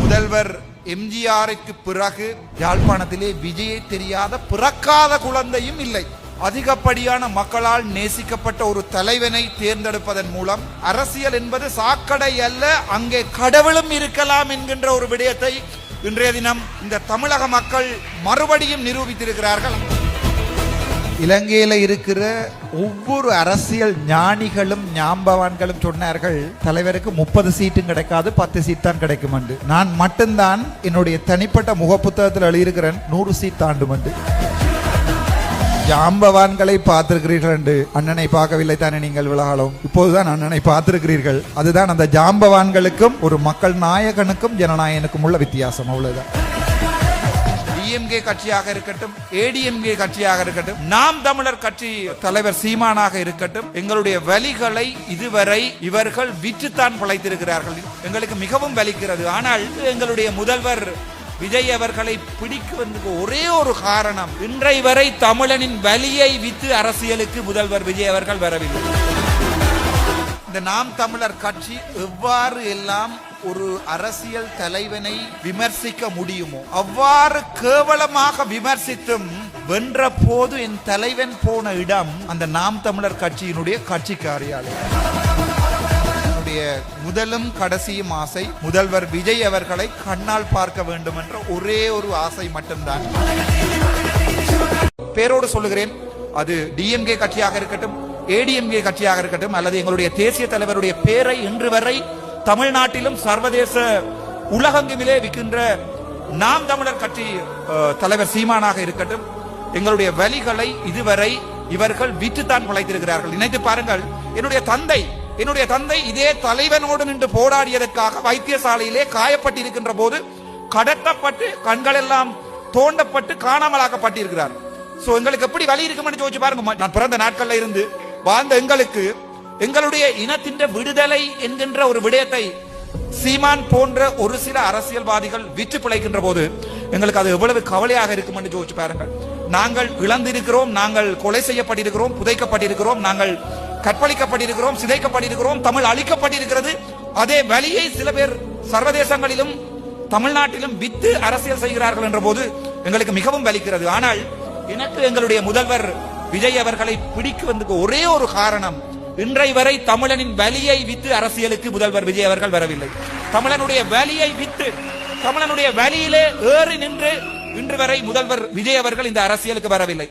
முதல்வர் எம்ஜிஆருக்கு பிறகு யாழ்ப்பாணத்திலே விஜயை தெரியாத பிறக்காத குழந்தையும் இல்லை. அதிகப்படியான மக்களால் நேசிக்கப்பட்ட ஒரு தலைவனை தேர்ந்தெடுப்பதன் மூலம் அரசியல் என்பது சாக்கடை அல்ல, அங்கே கடவுளும் இருக்கலாம் என்கின்ற ஒரு விடயத்தை இன்றைய தினம் இந்த தமிழக மக்கள் மறுபடியும் நிரூபித்திருக்கிறார்கள். இலங்கையில இருக்கிற ஒவ்வொரு அரசியல் ஞானிகளும் ஞாபவான்களும் சொன்னார்கள், தலைவருக்கு 30 சீட்டும் கிடைக்காது, 10 சீட் தான் கிடைக்கும். நான் மட்டும்தான் என்னுடைய தனிப்பட்ட முகப்புத்தகத்தில் எழுதியிருக்கிறேன் 100 சீட் தாண்டும். ஜாம்பவான்களை பார்த்திருக்கிறீர்கள் என்று அண்ணனை பார்க்கவில்லை தானே நீங்கள் விலகாலும், இப்போதுதான் அண்ணனை பார்த்திருக்கிறீர்கள். அதுதான் அந்த ஜாம்பவான்களுக்கும் ஒரு மக்கள் நாயகனுக்கும் ஜனநாயகனுக்கும் உள்ள வித்தியாசம், அவ்வளவுதான். டிஎம்கே கட்சியாக இருக்கட்டும், ஏடிஎம்கே கட்சியாக இருக்கட்டும், நாம் தமிழர் கட்சி தலைவர் சீமானாக இருக்கட்டும், எங்களுடைய வலிகளை இதுவரை இவர்கள் விற்றுத்தான் பிழைத்திருக்கிறார்கள். எங்களுக்கு மிகவும் வலிக்கிறது. ஆனால் எங்களுடைய முதல்வர் விஜய் அவர்களை பிடிக்குவதற்கு ஒரே ஒரு காரணம், இன்றை வரை தமிழனின் வலியை வித்து அரசியலுக்கு முதல்வர் விஜய் அவர்கள் வரவில்லை. இந்த நாம் தமிழர் கட்சி எவ்வாறு எல்லாம் ஒரு அரசியல் தலைவனை விமர்சிக்க முடியுமோ அவ்வாறு கேவலமாக விமர்சித்தும் வென்ற போது என் தலைவன் போன இடம் அந்த நாம் தமிழர் கட்சியினுடைய கட்சி காரியாலயம். முதலும் கடைசியும் ஆசை முதல்வர் விஜய் அவர்களை கண்ணால் பார்க்க வேண்டும் என்ற ஒரே ஒரு ஆசை மட்டும்தான். பேரோடு சொல்லுகிறேன், அது டிஎம்கே கட்சியாக இருக்கட்டும், ஏடிஎம்கே கட்சியாக இருக்கட்டும், அல்லது எங்களுடைய தேசிய தலைவருடைய பேரை இன்று வரை தமிழ்நாட்டிலும் சர்வதேச உலகெங்கிலே விற்கின்ற நாம் தமிழர் கட்சி தலைவர் சீமானாக இருக்கட்டும், எங்களுடைய வலிகளை இதுவரை இவர்கள் விற்றுத்தான் பிழைத்திருக்கிறார்கள். நினைத்து பாருங்கள், என்னுடைய தந்தை இதே தலைவனோடு நின்று போராடியதற்காக வைத்தியசாலையிலே காயப்பட்டிருக்கின்ற போது கடத்தப்பட்டு கண்கள் எல்லாம் தோண்டப்பட்டு காணாமலாக்கப்பட்டிருக்கிறார். சோ எங்களுக்கு எப்படி வலி இருக்கும்னு யோசிச்சு பாருங்க. நான் பிறந்த நாட்கள்ல இருந்து வாழ்ந்த எங்களுக்கு எங்களுடைய இனத்தின் விடுதலை என்கின்ற ஒரு விடயத்தை சீமான் போன்ற ஒரு சில அரசியல்வாதிகள் விற்று பிழைக்கின்ற போது எங்களுக்கு அது எவ்வளவு கவலையாக இருக்கும் என்று யோசிச்சு பாருங்கள். நாங்கள் இழந்திருக்கிறோம், நாங்கள் கொலை செய்யப்பட்டிருக்கிறோம், புதைக்கப்பட்டிருக்கிறோம், நாங்கள் கற்பழிக்கப்பட்டிருக்கிறோம், சிதைக்கப்பட்டிருக்கிறோம், தமிழ் அழிக்கப்பட்டிருக்கிறது. அதே வலியை சில பேர் சர்வதேசங்களிலும் தமிழ்நாட்டிலும் வித்து அரசியல் செய்கிறார்கள் என்ற போது எங்களுக்கு மிகவும் வலிக்கிறது. ஆனால் எனக்கு எங்களுடைய முதல்வர் விஜய் அவர்களை பிடிக்குவதற்கு ஒரே ஒரு காரணம், இன்றை வரை தமிழனின் வலியை வித்து அரசியலுக்கு முதல்வர் விஜய் அவர்கள் வரவில்லை. தமிழனுடைய வலியை வித்து தமிழனுடைய வலியிலே ஏறி நின்று இன்று வரை முதல்வர் விஜய் அவர்கள் இந்த அரசியலுக்கு வரவில்லை.